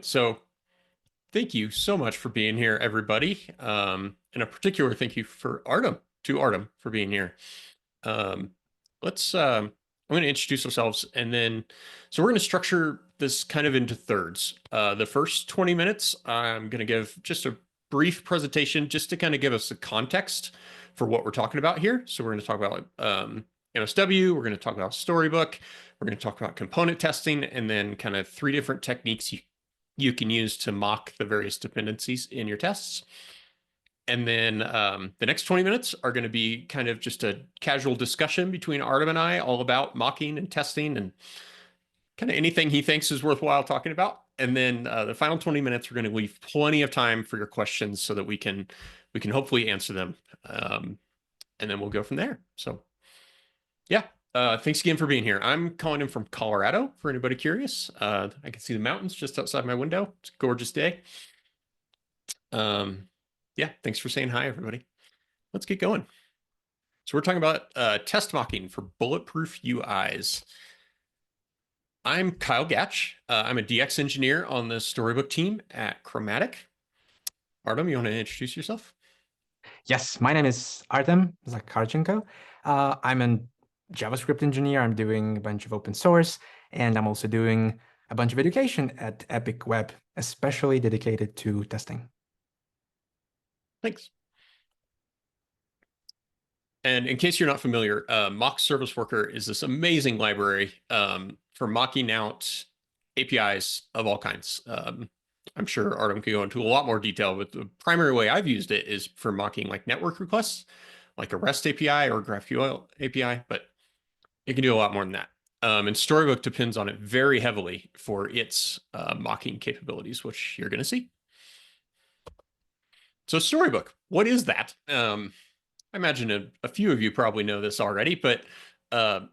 So thank you so much for being here, everybody. And a particular thank you for Artem for being here. Um, I'm going to introduce ourselves and then, so we're going to structure this kind of into thirds. The first 20 minutes, I'm going to give just a brief presentation just to kind of give us the context for what we're talking about here. So we're going to talk about MSW, we're going to talk about Storybook, we're going to talk about component testing, and then kind of three different techniques you can use to mock the various dependencies in your tests. And then the next 20 minutes are going to be kind of just a casual discussion between Artem and I all about mocking and testing and kind of anything he thinks is worthwhile talking about. And then the final 20 minutes, we're going to leave plenty of time for your questions so that we can hopefully answer them. And then we'll go from there. So yeah, thanks again for being here. I'm calling in from Colorado for anybody curious. I can see the mountains just outside my window. It's a gorgeous day. Yeah, thanks for saying hi, everybody. Let's get going. So we're talking about test mocking for Bulletproof UIs. I'm Kyle Gatch. I'm a DX engineer on the Storybook team at Chromatic. Artem, you want to introduce yourself? Yes, my name is Artem Zakharchenko. I'm a JavaScript engineer. I'm doing a bunch of open source, and I'm also doing a bunch of education at Epic Web, especially dedicated to testing. Thanks. And in case you're not familiar, Mock Service Worker is this amazing library for mocking out APIs of all kinds. I'm sure Artem could go into a lot more detail, but the primary way I've used it is for mocking like network requests, like a REST API or GraphQL API, but it can do a lot more than that. And Storybook depends on it very heavily for its mocking capabilities, which you're going to see. So Storybook, what is that? I imagine a few of you probably know this already, but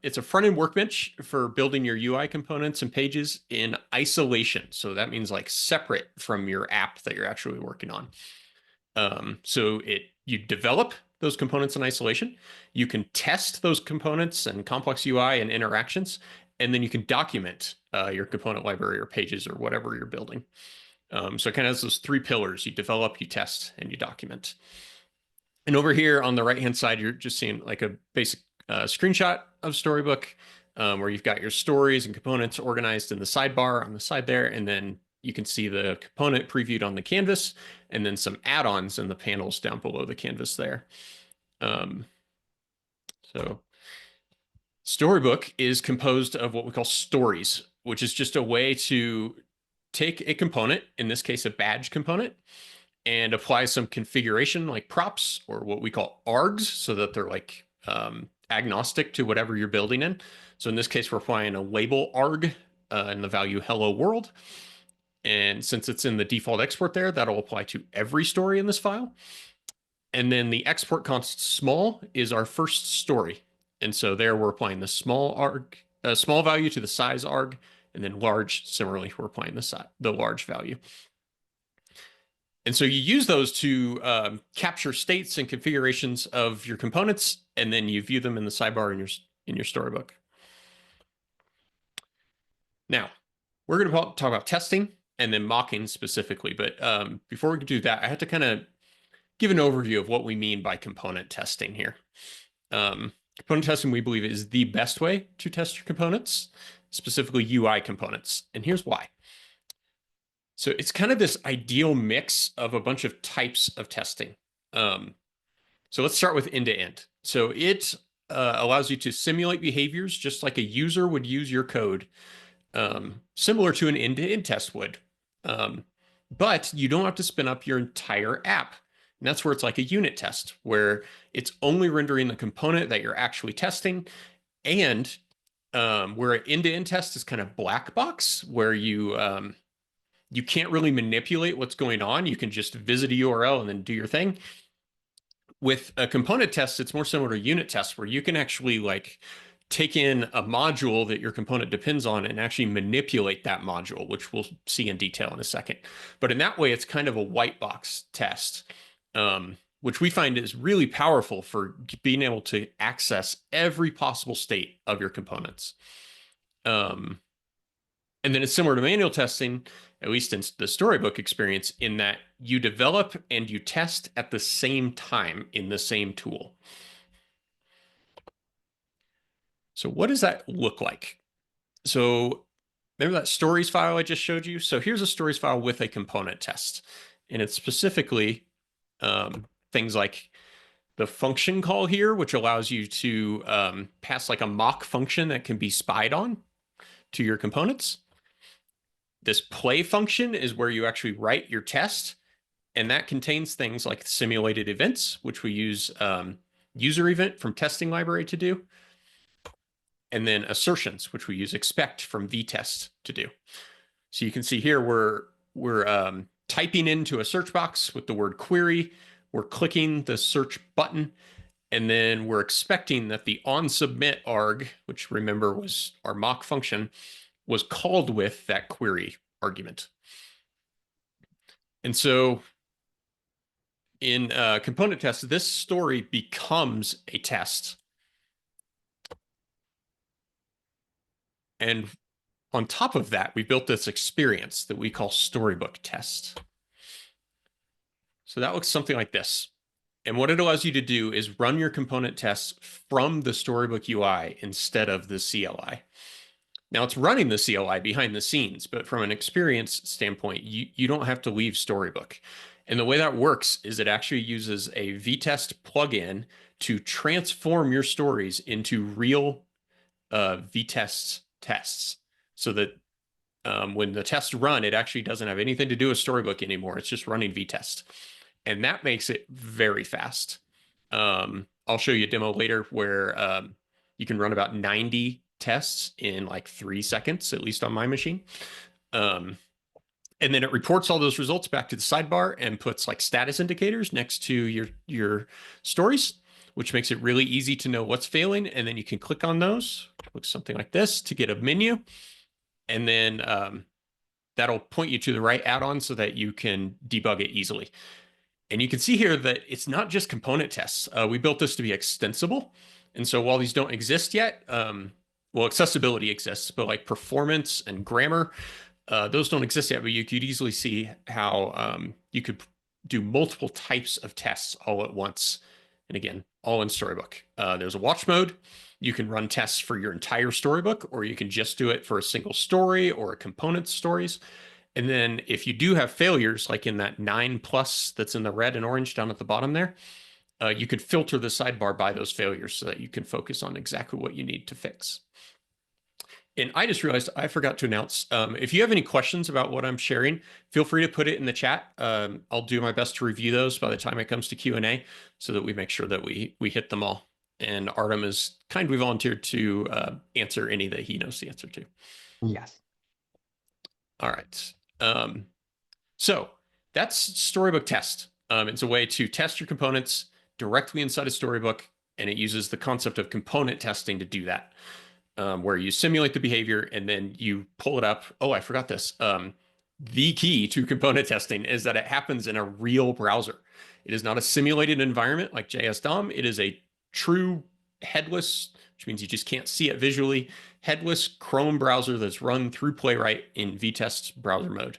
it's a front-end workbench for building your UI components and pages in isolation. So that means like separate from your app that you're actually working on. So you develop those components in isolation. You can test those components and complex UI and interactions, and then you can document your component library or pages or whatever you're building. So it kind of has those three pillars: you develop, you test, and you document. And over here on the right-hand side, you're just seeing like a basic screenshot of Storybook where you've got your stories and components organized in the sidebar on the side there. And then you can see the component previewed on the canvas and then some add-ons in the panels down below the canvas there. Um, so Storybook is composed of what we call stories, which is just a way to take a component, in this case, a badge component, and apply some configuration like props or what we call args so that they're like agnostic to whatever you're building in. So in this case, we're applying a label arg and the value hello world. And since it's in the default export there, that'll apply to every story in this file. And then the export const small is our first story. And so there we're applying the small arg, small value to the size arg, and then large, similarly, we're applying the large value. And so you use those to capture states and configurations of your components, and then you view them in the sidebar in your Storybook. Now, we're going to talk about testing and then mocking specifically. But before we can do that, I have to kind of give an overview of what we mean by component testing here. Component testing, we believe, is the best way to test your components, specifically UI components. And here's why. So it's kind of this ideal mix of a bunch of types of testing. So let's start with end-to-end. So it allows you to simulate behaviors just like a user would use your code, similar to an end-to-end test would. But you don't have to spin up your entire app. And that's where it's like a unit test, where it's only rendering the component that you're actually testing. And where an end-to-end test is kind of black box, where you can't really manipulate what's going on. You can just visit a URL and then do your thing. With a component test, it's more similar to unit tests where you can actually like take in a module that your component depends on and actually manipulate that module, which we'll see in detail in a second. But in that way, it's kind of a white box test, which we find is really powerful for being able to access every possible state of your components. And then it's similar to manual testing, at least in the Storybook experience, in that you develop and you test at the same time in the same tool. So what does that look like? So remember that stories file I just showed you? So here's a stories file with a component test. And it's specifically things like the function call here, which allows you to pass like a mock function that can be spied on to your components. This play function is where you actually write your test, and that contains things like simulated events, which we use user event from testing library to do, and then assertions, which we use expect from vtest to do. So you can see here we're typing into a search box with the word query. We're clicking the search button, and then we're expecting that the onSubmit arg, which remember was our mock function, was called with that query argument. And so in component tests, this story becomes a test. And on top of that, we built this experience that we call Storybook test. So that looks something like this. And what it allows you to do is run your component tests from the Storybook UI instead of the CLI. Now it's running the CLI behind the scenes, but from an experience standpoint, you don't have to leave Storybook. And the way that works is it actually uses a vtest plugin to transform your stories into real vtest tests so that when the tests run, it actually doesn't have anything to do with Storybook anymore. It's just running vtest. And that makes it very fast. I'll show you a demo later where you can run about 90 tests in like 3 seconds, at least on my machine. And then it reports all those results back to the sidebar and puts like status indicators next to your stories, which makes it really easy to know what's failing. And then you can click on those, looks something like this, to get a menu. And then that'll point you to the right add-on so that you can debug it easily. And you can see here that it's not just component tests. We built this to be extensible. And so while these don't exist yet, well, accessibility exists, but like performance and grammar, those don't exist yet, but you could easily see how you could do multiple types of tests all at once. And again, all in Storybook. There's a watch mode. You can run tests for your entire Storybook, or you can just do it for a single story or a component stories. And then if you do have failures, like in that 9+ that's in the red and orange down at the bottom there, you can filter the sidebar by those failures so that you can focus on exactly what you need to fix. And I just realized I forgot to announce, if you have any questions about what I'm sharing, feel free to put it in the chat. I'll do my best to review those by the time it comes to Q&A so that we make sure that we hit them all. And Artem has kindly volunteered to answer any that he knows the answer to. Yes. All right. So that's Storybook test. It's a way to test your components directly inside a Storybook, and it uses the concept of component testing to do that, where you simulate the behavior and then you pull it up. Oh, I forgot this. The key to component testing is that it happens in a real browser. It is not a simulated environment like JS DOM. It is a true headless, which means you just can't see it visually, headless Chrome browser that's run through Playwright in vtest browser mode,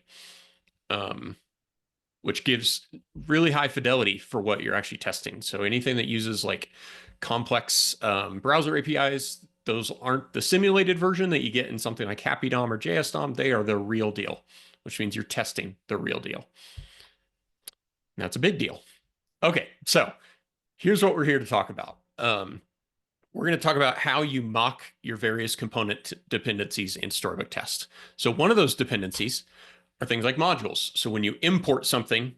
which gives really high fidelity for what you're actually testing. So anything that uses like complex browser APIs, those aren't the simulated version that you get in something like Happy DOM or JS DOM. They are the real deal, which means you're testing the real deal. And that's a big deal. Okay, so here's what we're here to talk about. We're going to talk about how you mock your various component dependencies in Storybook test. So one of those dependencies are things like modules. So when you import something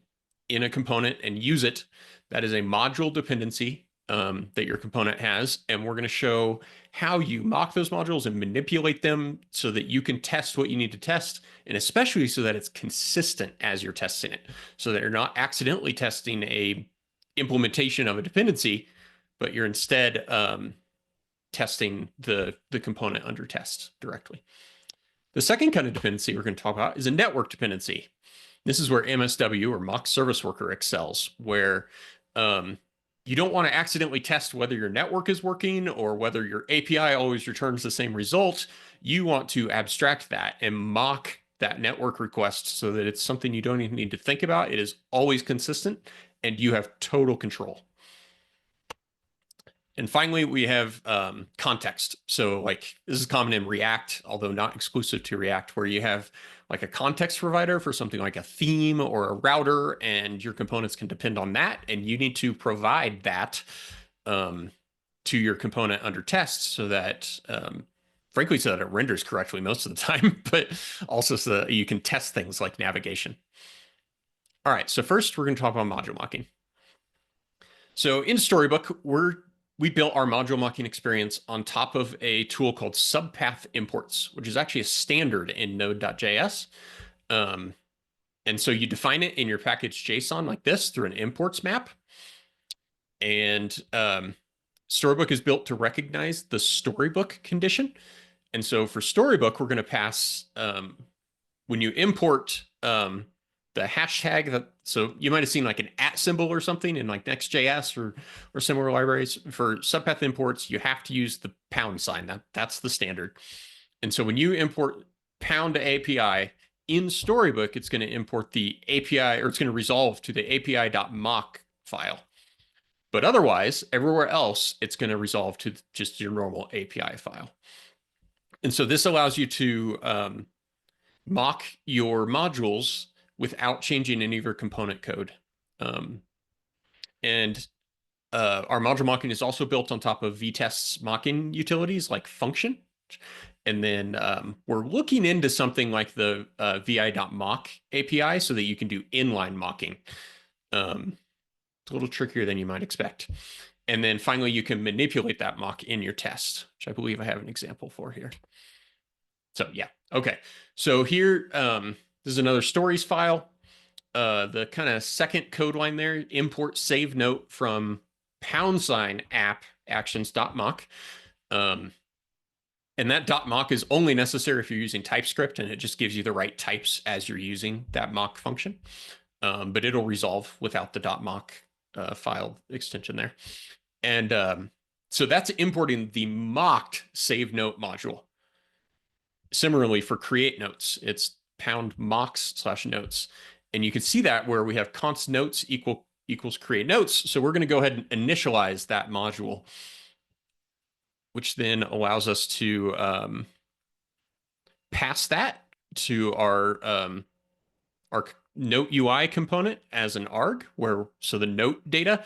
in a component and use it, that is a module dependency that your component has. And we're going to show how you mock those modules and manipulate them so that you can test what you need to test, and especially so that it's consistent as you're testing it, so that you're not accidentally testing a implementation of a dependency, but you're instead testing the component under test directly. The second kind of dependency we're going to talk about is a network dependency. This is where MSW, or mock service worker, excels, where you don't want to accidentally test whether your network is working or whether your API always returns the same result. You want to abstract that and mock that network request so that it's something you don't even need to think about. It is always consistent and you have total control. And finally, we have context. So like this is common in React, although not exclusive to React, where you have like a context provider for something like a theme or a router, and your components can depend on that. And you need to provide that to your component under test so that, frankly, so that it renders correctly most of the time, but also so that you can test things like navigation. All right, so first we're going to talk about module mocking. So in Storybook, we built our module mocking experience on top of a tool called subpath imports, which is actually a standard in Node.js. And so you define it in your package JSON like this through an imports map. And Storybook is built to recognize the Storybook condition. And so for Storybook, we're going to pass, when you import the hashtag that, so you might have seen like an @ symbol or something in like Next.js or similar libraries. For subpath imports, you have to use the pound sign. That's the standard. And so when you import pound to API in Storybook, it's going to import the API, or it's going to resolve to the API.mock file. But otherwise, everywhere else, it's going to resolve to just your normal API file. And so this allows you to mock your modules without changing any of your component code. And our module mocking is also built on top of vtest's mocking utilities like function. And then we're looking into something like the vi.mock API so that you can do inline mocking. It's a little trickier than you might expect. And then finally, you can manipulate that mock in your test, which I believe I have an example for here. So yeah, okay. So here, this is another stories file. The kind of second code line there, import save note from # app actions.mock. And that .mock is only necessary if you're using TypeScript, and it just gives you the right types as you're using that mock function. But it'll resolve without the .mock file extension there. And so that's importing the mocked save note module. Similarly, for create notes, it's #mocks/notes. And you can see that where we have const notes equals create notes. So we're going to go ahead and initialize that module, which then allows us to pass that to our note UI component as an arg, so the note data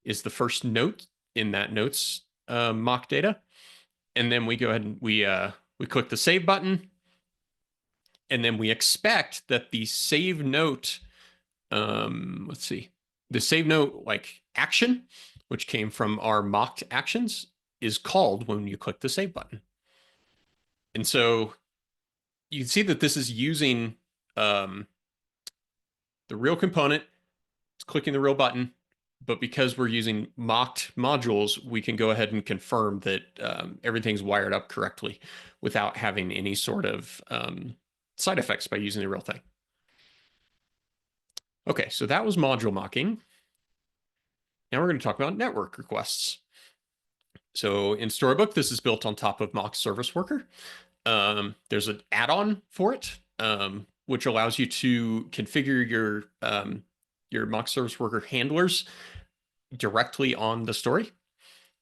is the first note in that notes mock data. And then we go ahead and we click the save button. And then we expect that the save note, let's see, the save note like action, which came from our mocked actions, is called when you click the save button. And so you can see that this is using the real component. It's clicking the real button. But because we're using mocked modules, we can go ahead and confirm that everything's wired up correctly without having any sort of side effects by using the real thing. Okay, so that was module mocking. Now we're going to talk about network requests. So in Storybook, this is built on top of mock service worker. There's an add-on for it, which allows you to configure your mock service worker handlers directly on the story.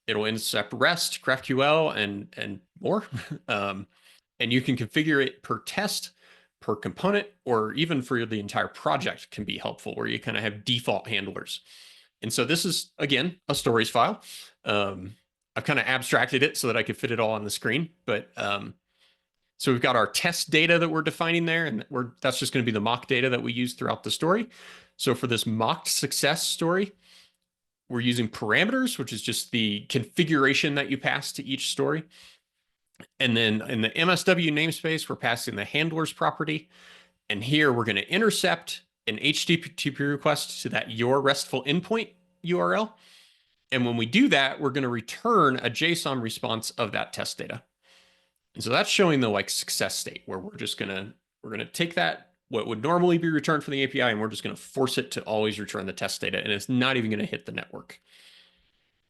It'll intercept REST, GraphQL, and more. And you can configure it per test, per component, or even for the entire project can be helpful, where you kind of have default handlers. And so this is, again, a stories file. I've kind of abstracted it so that I could fit it all on the screen. But so we've got our test data that we're defining there, and that's just going to be the mock data that we use throughout the story. So for this mocked success story, we're using parameters, which is just the configuration that you pass to each story. And then in the MSW namespace, we're passing the handlers property. And here we're going to intercept an HTTP request to that your RESTful endpoint URL. And when we do that, we're going to return a JSON response of that test data. And so that's showing the like success state, where we're going to take that, what would normally be returned from the API, and we're just going to force it to always return the test data, and it's not even going to hit the network.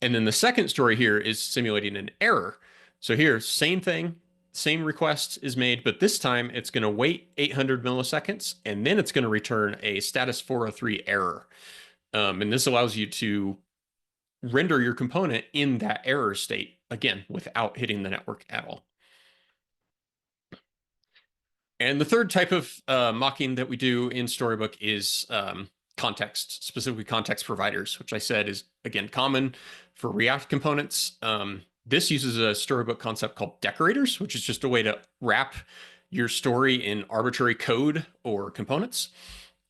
And then the second story here is simulating an error. So here, same thing. same request is made, but this time it's going to wait 800 milliseconds and then it's going to return a status 403 error. And this allows you to render your component in that error state, again, without hitting the network at all. And the third type of mocking that we do in Storybook is context, specifically context providers, which I said is, again, common for React components. This uses a Storybook concept called decorators, which is just a way to wrap your story in arbitrary code or components.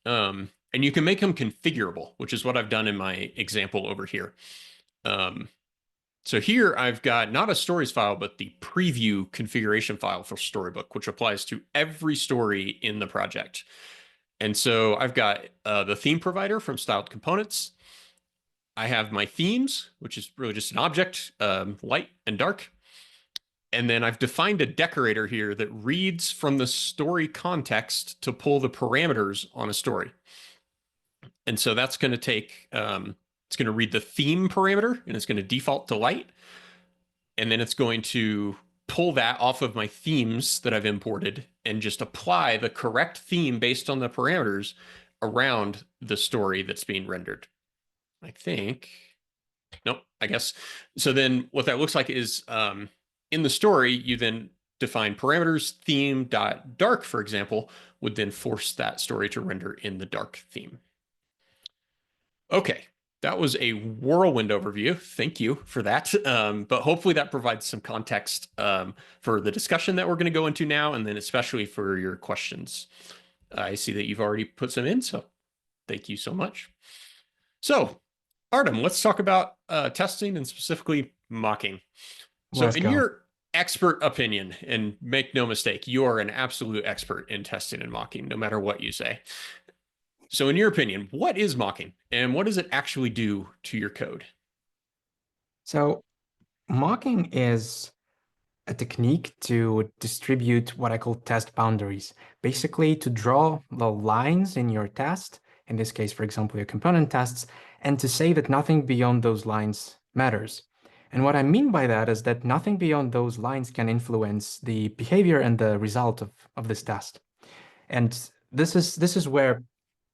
And you can make them configurable, which is what I've done in my example over here. So here I've got not a stories file, but the preview configuration file for Storybook, which applies to every story in the project. And so I've got the theme provider from Styled Components. I have my themes, which is really just an object, light and dark. And then I've defined a decorator here that reads from the story context to pull the parameters on a story. And so that's going to take, it's going to read the theme parameter and it's going to default to light. And then it's going to pull that off of my themes that I've imported and just apply the correct theme based on the parameters around the story that's being rendered. I think, nope, I guess. So then what that looks like is in the story, you then define parameters, theme.dark, for example, would then force that story to render in the dark theme. Okay, that was a whirlwind overview. Thank you for that. But hopefully that provides some context for the discussion that we're going to go into now, and then especially for your questions. I see that you've already put some in, so thank you so much. So, Artem, let's talk about testing and specifically mocking. So Let's in go. your expert opinion, and make no mistake, you're an absolute expert in testing and mocking, no matter what you say. So in your opinion, what is mocking and what does it actually do to your code? So mocking is a technique to distribute what I call test boundaries, basically to draw the lines in your test, in this case, for example, your component tests, and to say that nothing beyond those lines matters. And what I mean by that is that nothing beyond those lines can influence the behavior and the result of this test. And this is where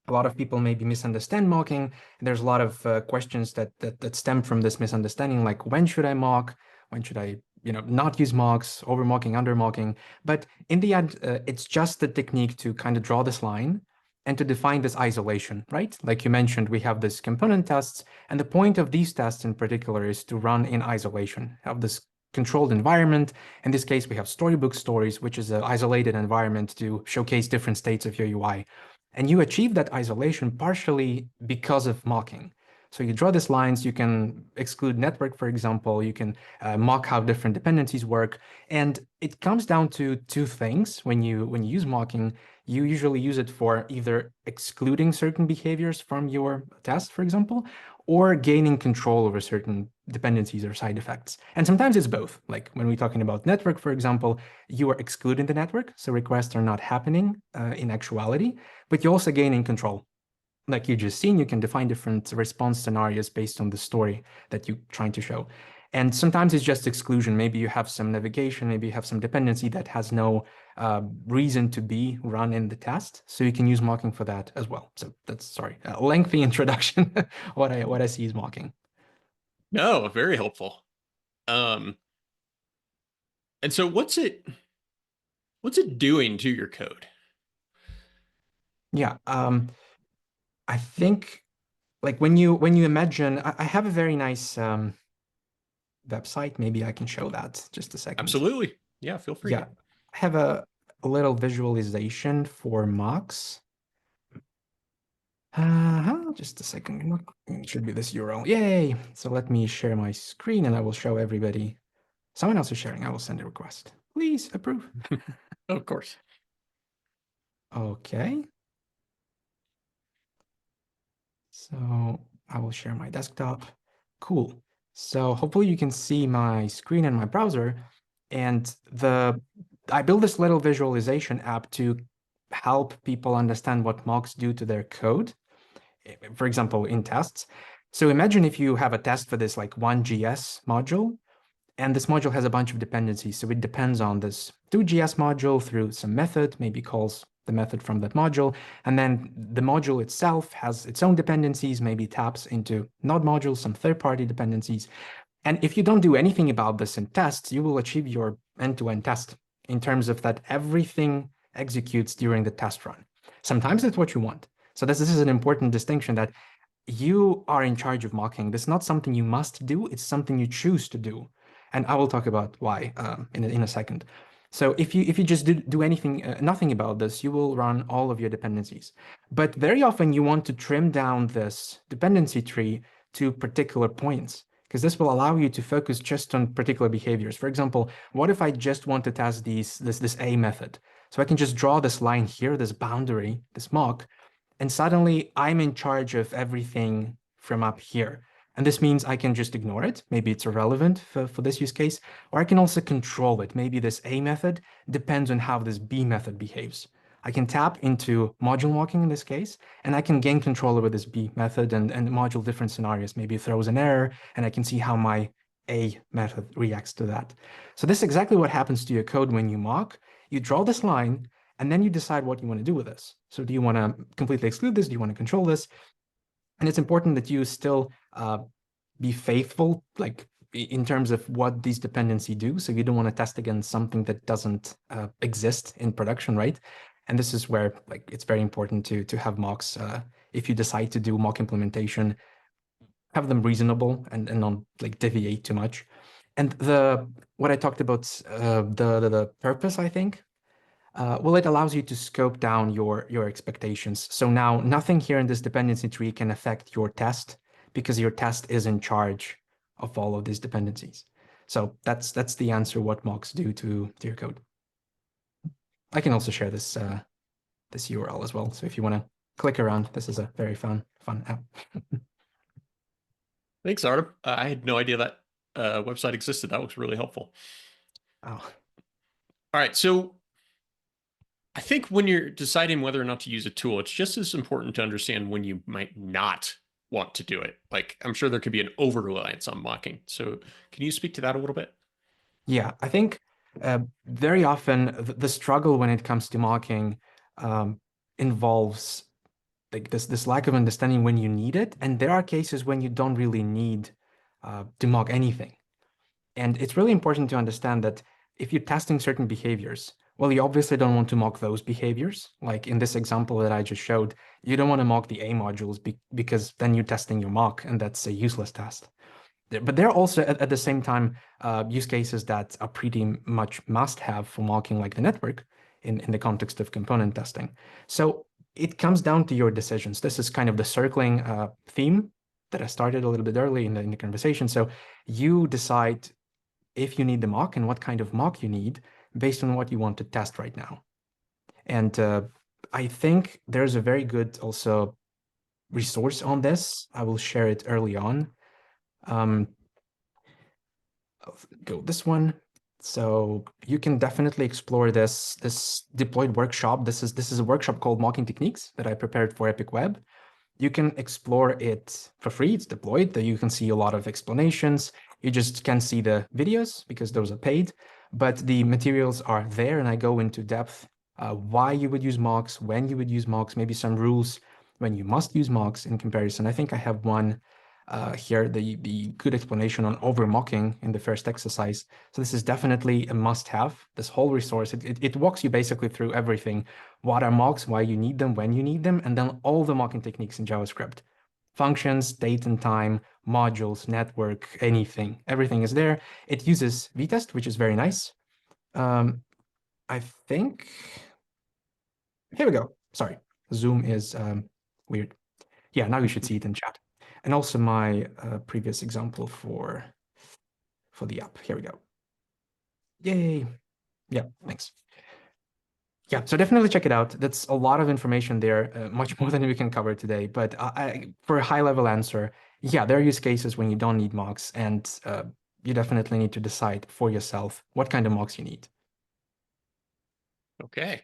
a lot of people maybe misunderstand mocking. There's a lot of questions that stem from this misunderstanding, like when should I mock? When should I, not use mocks, over mocking, under mocking? But in the end, it's just the technique to kind of draw this line and to define this isolation, right? Like you mentioned, we have this component tests, and the point of these tests in particular is to run in isolation, have this controlled environment. In this case, we have Storybook stories, which is an isolated environment to showcase different states of your UI. And you achieve that isolation partially because of mocking. So you draw these lines, you can exclude network, for example, you can mock how different dependencies work. And it comes down to two things. When you use mocking, you usually use it for either excluding certain behaviors from your test, for example, or gaining control over certain dependencies or side effects. And sometimes it's both. Like when we're talking about network, for example, you are excluding the network, so requests are not happening in actuality, but you're also gaining control. Like you just seen, you can define different response scenarios based on the story that you're trying to show. And sometimes it's just exclusion. Maybe you have some navigation, maybe you have some dependency that has no reason to be run in the test. So you can use mocking for that as well. So that's, sorry, a lengthy introduction. What I see is mocking. No, very helpful. And so what's it doing to your code? Yeah, I think like when you imagine, I have a very nice website. Maybe I can show that just a second. Absolutely. Yeah, feel free. Yeah, I have a little visualization for mocks. Just a second. It should be this URL. Yay! So let me share my screen and I will show everybody. Someone else is sharing. I will send a request. Please approve. Of course. Okay. So I will share my desktop. Cool. So hopefully you can see my screen and my browser. And I built this little visualization app to help people understand what mocks do to their code, for example, in tests. So imagine if you have a test for this like one GS module, And this module has a bunch of dependencies. So it depends on this 2GS module through some method, maybe calls the method from that module. And then the module itself has its own dependencies, maybe taps into node modules, some third-party dependencies. And if you don't do anything about this in tests, you will achieve your end-to-end test in terms of that everything executes during the test run. Sometimes that's what you want. So this is an important distinction that you are in charge of mocking. This is not something you must do, it's something you choose to do. And I will talk about why in a second. So if you just do anything, nothing about this, you will run all of your dependencies. But very often you want to trim down this dependency tree to particular points, because this will allow you to focus just on particular behaviors. For example, what if I just want to test this A method? So I can just draw this line here, this boundary, this mock, and suddenly I'm in charge of everything from up here. And this means I can just ignore it. Maybe it's irrelevant for this use case, or I can also control it. Maybe this A method depends on how this B method behaves. I can tap into module mocking in this case, and I can gain control over this B method and module different scenarios. Maybe it throws an error, and I can see how my A method reacts to that. So this is exactly what happens to your code when you mock. You draw this line, and then you decide what you want to do with this. So do you want to completely exclude this? Do you want to control this? And it's important that you still be faithful, like in terms of what these dependency do. So you don't want to test against something that doesn't exist in production, right? And this is where like it's very important to have mocks. If you decide to do mock implementation, have them reasonable and not like deviate too much. And what I talked about, the purpose, I think, well, it allows you to scope down your expectations. So now nothing here in this dependency tree can affect your test because your test is in charge of all of these dependencies. So that's the answer what mocks do to your code. I can also share this URL as well. So if you want to click around, this is a very fun app. Thanks, Artem. I had no idea that website existed. That looks really helpful. Oh, All right, so I think when you're deciding whether or not to use a tool, it's just as important to understand when you might not want to do it. Like, I'm sure there could be an over reliance on mocking. So, can you speak to that a little bit? yeah, I think very often the struggle when it comes to mocking involves like this lack of understanding when you need it, and there are cases when you don't really need to mock anything. And it's really important to understand that if you're testing certain behaviors, well, you obviously don't want to mock those behaviors. Like in this example that I just showed, you don't want to mock the A modules because then you're testing your mock, and that's a useless test. But there are also at the same time use cases that are pretty much must have for mocking like the network in the context of component testing. So it comes down to your decisions. This is kind of the circling theme that I started a little bit early in the conversation. So you decide if you need the mock and what kind of mock you need based on what you want to test right now. And I think there's a very good also resource on this. I will share it early on. I'll go this one. So you can definitely explore this deployed workshop. This is a workshop called Mocking Techniques that I prepared for Epic Web. You can explore it for free. It's deployed. You can see a lot of explanations. You just can't see the videos because those are paid, but the materials are there, and I go into depth why you would use mocks, when you would use mocks, maybe some rules when you must use mocks in comparison. I think I have one here, the good explanation on over mocking in the first exercise. So this is definitely a must-have. This whole resource, it walks you basically through everything. What are mocks, why you need them, when you need them, and then all the mocking techniques in JavaScript. Functions, date and time, modules, network, anything. Everything is there. It uses vtest, which is very nice. I think, here we go. Sorry, Zoom is weird. Yeah, now you should see it in chat. And also my previous example for the app. Here we go. Yay. Yeah, thanks. Yeah, so definitely check it out. That's a lot of information there, much more than we can cover today. But for a high-level answer, yeah, there are use cases when you don't need mocks, and you definitely need to decide for yourself what kind of mocks you need. Okay.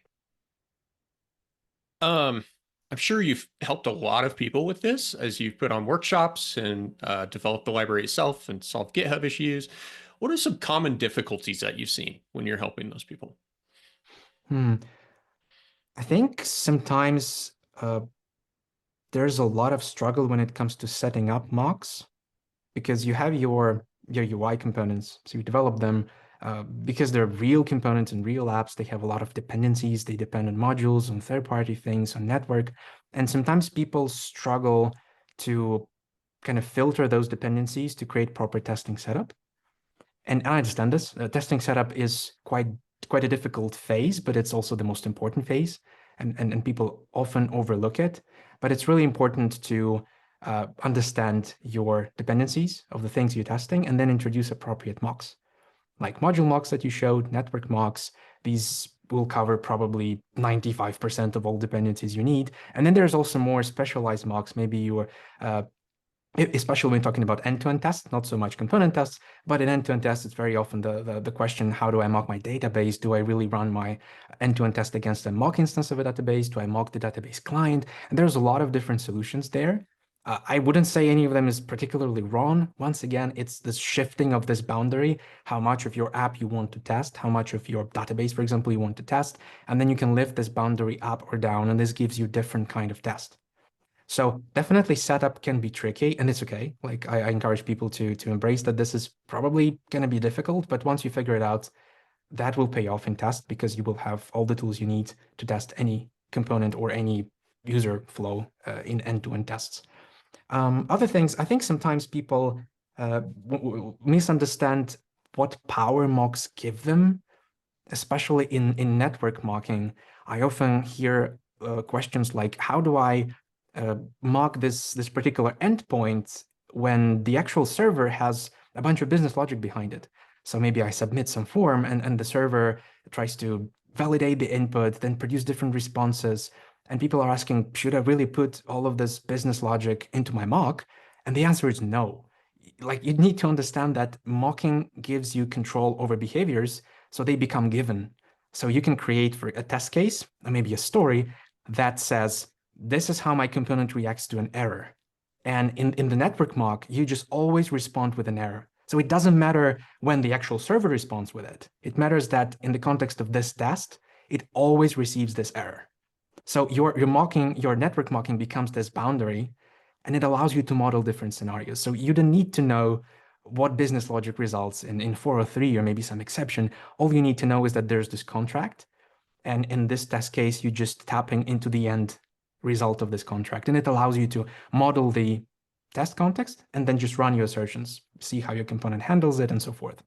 Um, I'm sure you've helped a lot of people with this as you've put on workshops and developed the library itself and solved GitHub issues. What are some common difficulties that you've seen when you're helping those people? Hmm. I think sometimes there's a lot of struggle when it comes to setting up mocks because you have your UI components, so you develop them because they're real components and real apps. They have a lot of dependencies. They depend on modules, on third-party things, on network, and sometimes people struggle to kind of filter those dependencies to create proper testing setup. And I understand this. Testing setup is quite a difficult phase, but it's also the most important phase, and people often overlook it. But it's really important to understand your dependencies of the things you're testing, and then introduce appropriate mocks, like module mocks that you showed, network mocks. These will cover probably 95% of all dependencies you need. And then there's also more specialized mocks. Maybe your especially when talking about end-to-end tests, not so much component tests, but in end-to-end tests, it's very often the question, how do I mock my database? Do I really run my end-to-end test against a mock instance of a database? Do I mock the database client? And there's a lot of different solutions there. I wouldn't say any of them is particularly wrong. Once again, it's this shifting of this boundary, how much of your app you want to test, how much of your database, for example, you want to test, and then you can lift this boundary up or down, and this gives you different kind of test. So definitely setup can be tricky, and it's okay. Like I encourage people to embrace that this is probably going to be difficult, but once you figure it out, that will pay off in test because you will have all the tools you need to test any component or any user flow in end-to-end tests. Other things, I think sometimes people misunderstand what power mocks give them, especially in network mocking. I often hear questions like, how do I mock this particular endpoint when the actual server has a bunch of business logic behind it? So maybe I submit some form and the server tries to validate the input, then produce different responses. And people are asking, should I really put all of this business logic into my mock? And the answer is no. Like, you need to understand that mocking gives you control over behaviors, so they become given. So you can create for a test case, or maybe a story that says, this is how my component reacts to an error. And in the network mock, you just always respond with an error. So it doesn't matter when the actual server responds with it. It matters that in the context of this test, it always receives this error. So your network mocking becomes this boundary, and it allows you to model different scenarios. So you don't need to know what business logic results in 403 or maybe some exception. All you need to know is that there's this contract. And in this test case, you're just tapping into the end result of this contract. And it allows you to model the test context and then just run your assertions, see how your component handles it, and so forth.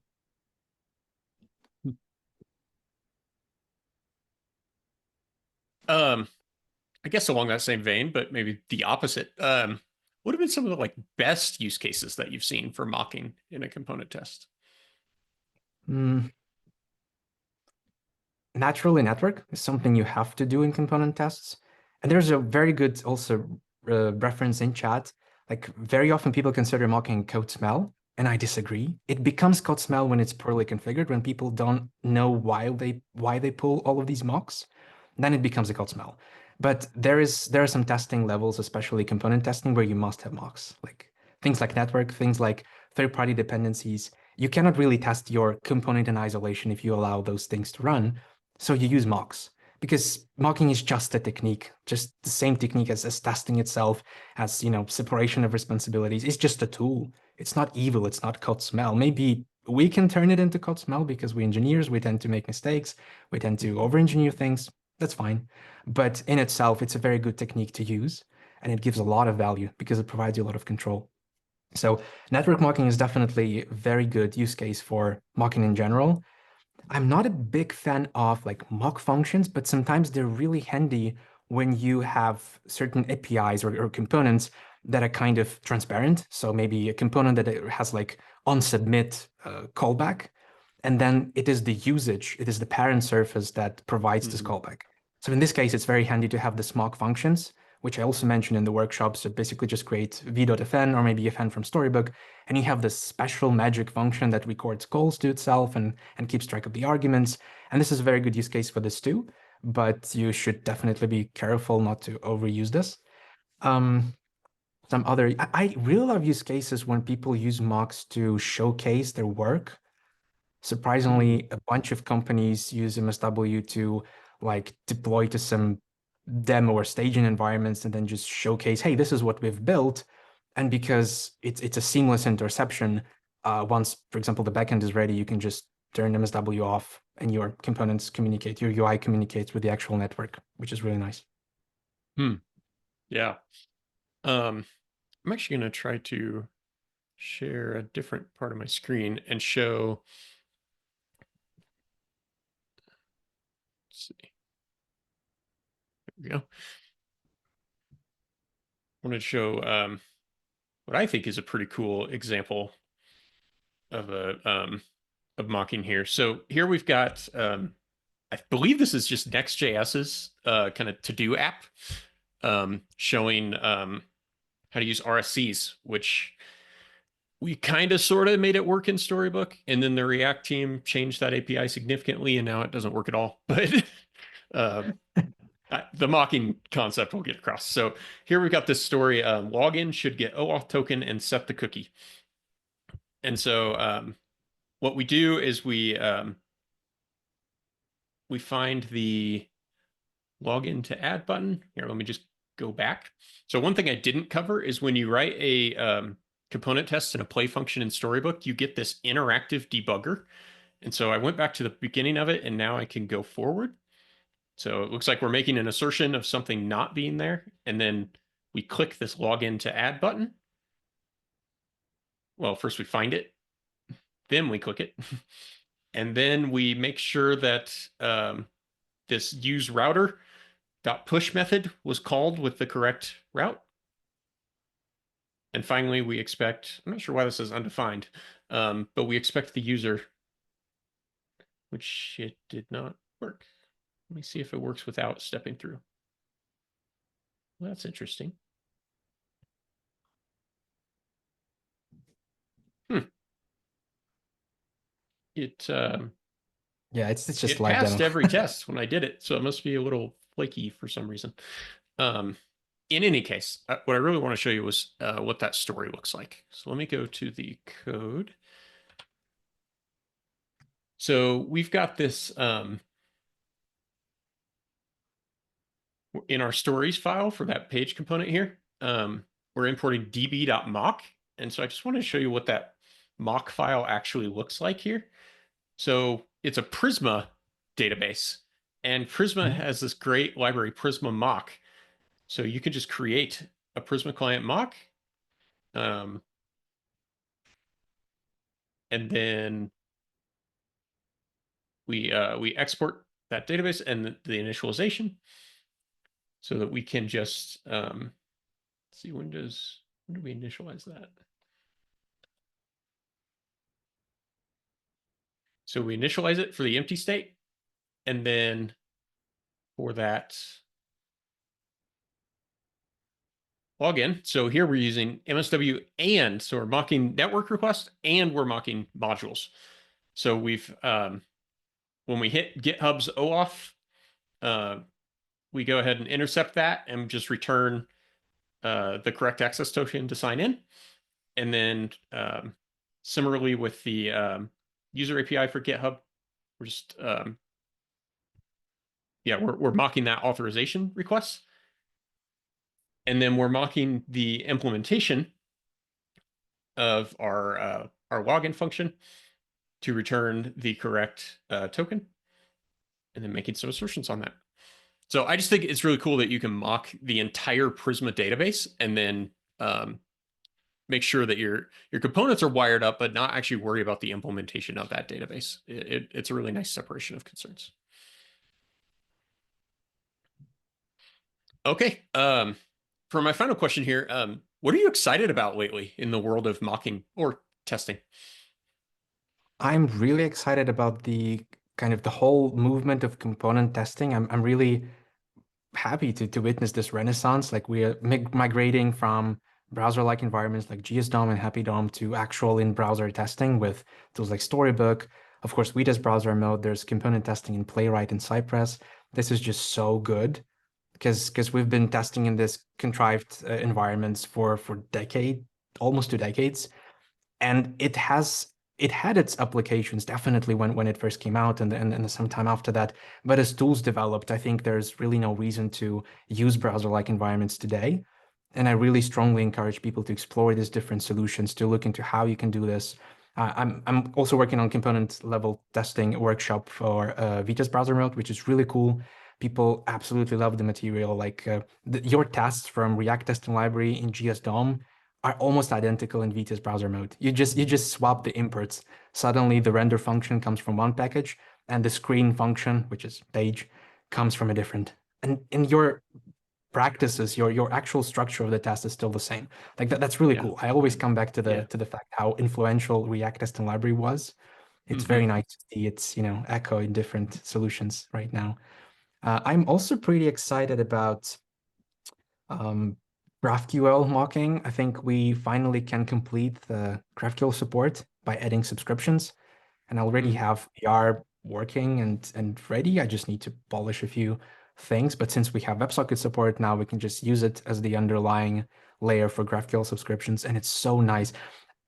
Um, I guess along that same vein, but maybe the opposite. What have been some of the like best use cases that you've seen for mocking in a component test? Mm, naturally, network is something you have to do in component tests. And there's a very good also reference in chat. Like, very often people consider mocking code smell, and I disagree. It becomes code smell when it's poorly configured, when people don't know why they pull all of these mocks. Then it becomes a code smell. But there are some testing levels, especially component testing, where you must have mocks. Like things like network, things like third-party dependencies. You cannot really test your component in isolation if you allow those things to run. So you use mocks, because mocking is just a technique, just the same technique as testing itself, as separation of responsibilities. It's just a tool. It's not evil. It's not code smell. Maybe we can turn it into code smell because we engineers, we tend to make mistakes. We tend to over-engineer things. That's fine. But in itself, it's a very good technique to use, and it gives a lot of value because it provides you a lot of control. So network mocking is definitely a very good use case for mocking in general. I'm not a big fan of like mock functions, but sometimes they're really handy when you have certain APIs or components that are kind of transparent. So maybe a component that has like on submit callback, and then it is the usage, it is the parent surface that provides this Mm-hmm. callback. So in this case, it's very handy to have the mock functions, which I also mentioned in the workshop. So basically just create v.fn or maybe fn from Storybook, and you have this special magic function that records calls to itself and keeps track of the arguments. And this is a very good use case for this too, but you should definitely be careful not to overuse this. Um, I really love use cases when people use mocks to showcase their work. Surprisingly, a bunch of companies use MSW to like deploy to some demo or staging environments and then just showcase, hey, this is what we've built. And because it's a seamless interception, once, for example, the backend is ready, you can just turn MSW off and your components communicate, your UI communicates with the actual network, which is really nice. Yeah. I'm actually going to try to share a different part of my screen and show. Let's see. There we go. I want to show what I think is a pretty cool example of of mocking here. So here we've got I believe this is just Next.js's kind of to-do app showing how to use RSCs, which we kind of sort of made it work in Storybook, and then the React team changed that API significantly, and now it doesn't work at all. But the mocking concept will get across. So here we've got this story. Login should get OAuth token and set the cookie. And so what we do is we find the login to add button. Here, let me just go back. So one thing I didn't cover is when you write a component test in a play function in Storybook, you get this interactive debugger. And so I went back to the beginning of it, and now I can go forward. So it looks like we're making an assertion of something not being there. And then we click this login to add button. Well, first we find it, then we click it. And then we make sure that this use router .push method was called with the correct route. And finally, we expect, I'm not sure why this is undefined, but we expect the user, which it did not work. Let me see if it works without stepping through. Well, that's interesting. It Yeah, it's just it live passed demo. every test when I did it, so it must be a little flaky for some reason. In any case, what I really want to show you was what that story looks like. So let me go to the code. So we've got this in our stories file for that page component here. We're importing db.mock. And so I just want to show you what that mock file actually looks like here. So it's a Prisma database, and Prisma has this great library, Prisma mock. So you can just create a Prisma client mock. And then we export that database and the initialization so that we can just see when do we initialize that? So we initialize it for the empty state, and then for that login. So here we're using MSW, and so we're mocking network requests and we're mocking modules. So we've when we hit GitHub's OAuth, we go ahead and intercept that and just return the correct access token to sign in. And then similarly with the user API for GitHub, we're just we're mocking that authorization request. And then we're mocking the implementation of our login function to return the correct token, and then making some assertions on that. So I just think it's really cool that you can mock the entire Prisma database and then make sure that your components are wired up, but not actually worry about the implementation of that database. It's a really nice separation of concerns. Okay. For my final question here, what are you excited about lately in the world of mocking or testing? I'm really excited about the kind of the whole movement of component testing. I'm really happy to witness this renaissance. Like we are migrating from browser-like environments like GSDOM and HappyDOM to actual in-browser testing with tools like Storybook. Of course, we does browser mode. There's component testing in Playwright and Cypress. This is just so good because we've been testing in this contrived environments for almost 2 decades, and it has it had its applications definitely when it first came out and some time after that. But as tools developed, I think there's really no reason to use browser-like environments today. And I really strongly encourage people to explore these different solutions, to look into how you can do this. I'm also working on component level testing workshop for Vita's browser mode, which is really cool. People absolutely love the material. Like your tests from React testing library in GSDOM are almost identical in Vita's browser mode. You just swap the imports. Suddenly the render function comes from one package and the screen function, which is page, comes from a different. And in your practices, your actual structure of the test is still the same. Like that's really Yeah. cool. I always come back to Yeah. the fact how influential React testing library was. It's Hmm. very nice to see its, echo in different solutions right now. I'm also pretty excited about um, GraphQL mocking. I think we finally can complete the GraphQL support by adding subscriptions, and I already Hmm. have VR working and ready. I just need to polish a few things. But since we have WebSocket support now, we can just use it as the underlying layer for GraphQL subscriptions, and it's so nice.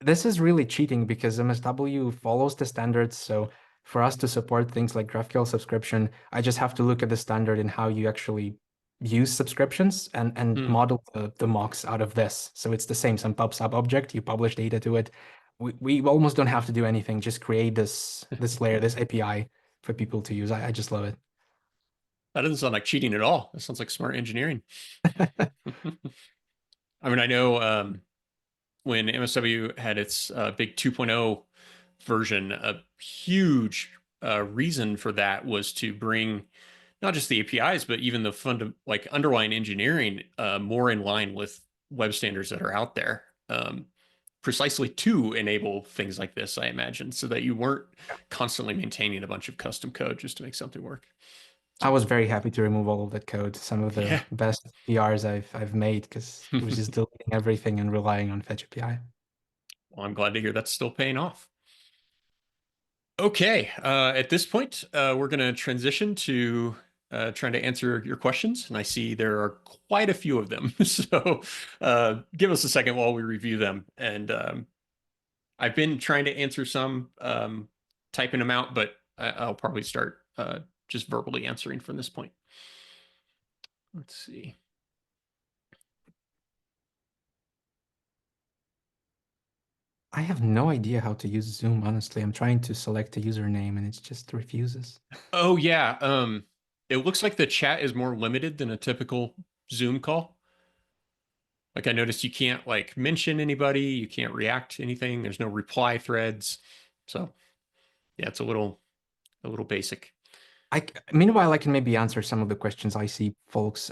This is really cheating because MSW follows the standards. So for us to support things like GraphQL subscription, I just have to look at the standard and how you actually use subscriptions and Hmm. model the mocks out of this. So it's the same, some pub sub object, you publish data to it. We almost don't have to do anything, just create this layer, this API for people to use. I just love it. That doesn't sound like cheating at all. That sounds like smart engineering. I mean, I know when MSW had its big 2.0 version, a huge reason for that was to bring not just the APIs, but even the like underlying engineering more in line with web standards that are out there. Precisely to enable things like this, I imagine, so that you weren't constantly maintaining a bunch of custom code just to make something work. I So, was very happy to remove all of that code. Some of the yeah. best PRs I've made because it was just deleting everything and relying on Fetch API. Well, I'm glad to hear that's still paying off. Okay, at this point, we're going to transition to trying to answer your questions, and I see there are quite a few of them. So give us a second while we review them. And I've been trying to answer some, typing them out, but I'll probably start just verbally answering from this point. Let's see. I have no idea how to use Zoom, honestly. I'm trying to select a username and it just refuses. Oh yeah, it looks like the chat is more limited than a typical Zoom call. Like I noticed you can't like mention anybody, you can't react to anything. There's no reply threads. So yeah, it's a little basic. Meanwhile, I can maybe answer some of the questions I see folks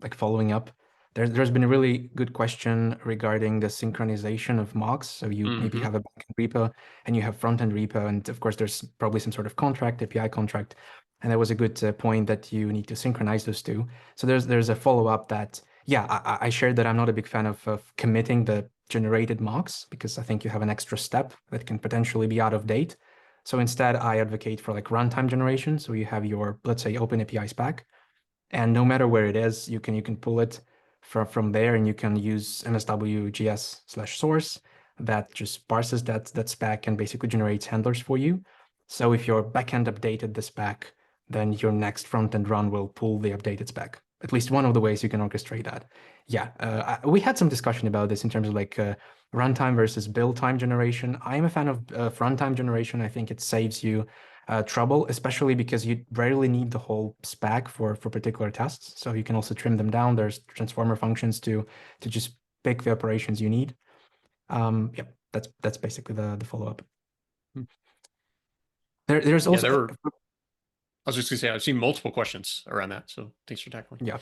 like following up. There's been a really good question regarding the synchronization of mocks. So you maybe Hmm. have a backend repo and you have front-end repo, and of course there's probably some sort of contract, API contract. And that was a good point that you need to synchronize those two. So there's a follow-up that, yeah, I shared that I'm not a big fan of committing the generated mocks because I think you have an extra step that can potentially be out of date. So instead, I advocate for like runtime generation. So you have your, let's say, OpenAPI spec, and no matter where it is, you can pull it from there, and you can use MSW GS/source that just parses that spec and basically generates handlers for you. So if your backend updated the spec, then your next front-end run will pull the updated spec. At least one of the ways you can orchestrate that. Yeah, we had some discussion about this in terms of like runtime versus build time generation. I'm a fan of runtime generation. I think it saves you trouble, especially because you rarely need the whole spec for particular tests. So you can also trim them down. There's transformer functions to just pick the operations you need. Yeah, that's basically the follow-up. There's Yeah, also there were. I was just gonna say I've seen multiple questions around that, so thanks for tackling. yeah,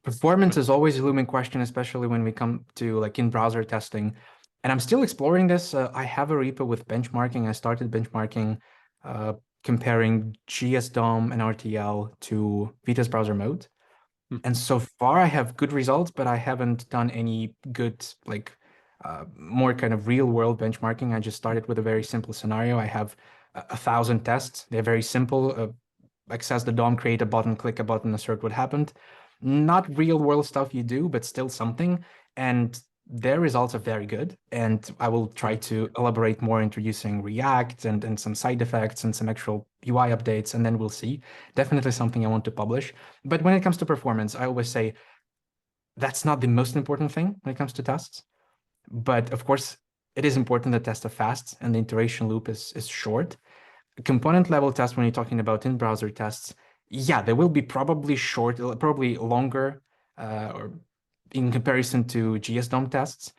performance But is always a looming question, especially when we come to like in-browser testing. And I'm still exploring this. I have a repo with benchmarking. I started benchmarking, uh, comparing GSDOM and RTL to Vita's browser mode. hmm, And so far, I have good results, but I haven't done any good, like, more kind of real world benchmarking. I just started with a very simple scenario. I have 1,000 tests. They're very simple. Access the DOM, create a button, click a button, assert what happened. Not real world stuff you do, but still something. And their results are very good. And I will try Mm, to elaborate more introducing React and some side effects and some actual UI updates, and then we'll see. Definitely something I want to publish. But when it comes to performance, I always say that's not the most important thing when it comes to tests. But of course, it is important that tests are fast and the iteration loop is short. Component level tests, when you're talking about in-browser tests, yeah, they will be probably short, probably longer, or in comparison to GSDOM tests,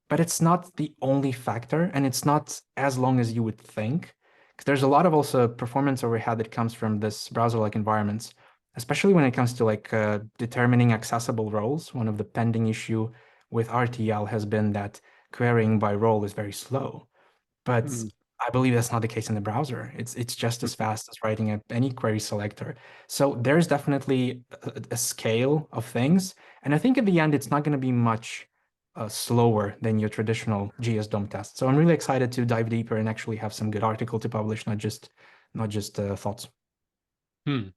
but it's not the only factor, and it's not as long as you would think. 'Cause there's a lot of also performance overhead that comes from this browser-like environments, especially when it comes to like determining accessible roles. One of the pending issue with RTL has been that querying by role is very slow. But mm, I believe that's not the case in the browser. It's just as mhm, fast as writing any query selector. So there's definitely a scale of things, and I think at the end it's not going to be much slower than your traditional GSDOM test. So I'm really excited to dive deeper and actually have some good article to publish, not just thoughts. hmm.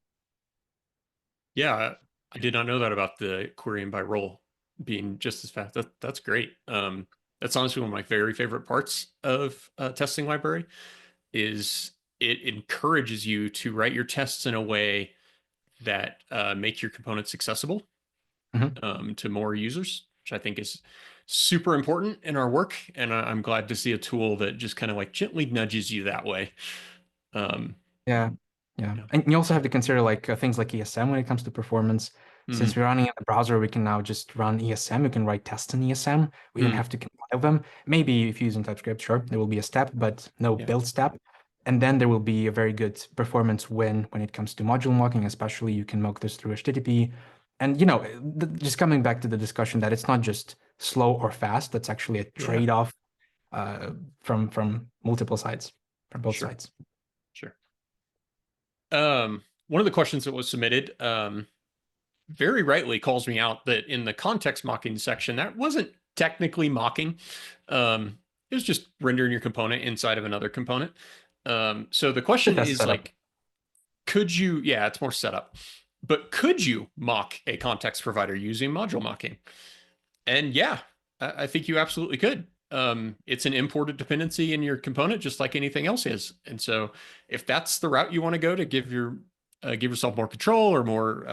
Yeah, I did not know that about the querying by role being just as fast. That's great. That's honestly one of my very favorite parts of testing library is it encourages you to write your tests in a way that make your components accessible Mhm. to more users, which I think is super important in our work. And I'm glad to see a tool that just kind of like gently nudges you that way. Um, Yeah, yeah. yeah. And you also have to consider like things like ESM when it comes to performance. Since Mm, we're running in the browser, we can now just run ESM. We can write tests in ESM. We don't mm, have to compile them. Maybe if you're using TypeScript, sure, there will be a step, but no yeah. build step. And then there will be a very good performance win when it comes to module mocking, especially you can mock this through HTTP. And just coming back to the discussion that it's not just slow or fast, that's actually a Yeah. trade-off uh, from multiple sides, from both Sure. sides. Sure. One of the questions that was submitted, very rightly calls me out that in the context mocking section, that wasn't technically mocking. It was just rendering your component inside of another component. So the The question test is setup. like, could you, yeah, it's more setup, but could you mock a context provider using module mocking? And yeah, I think you absolutely could. It's an imported dependency in your component, just like anything else is. And so, if that's the route you want to go to give yourself more control or more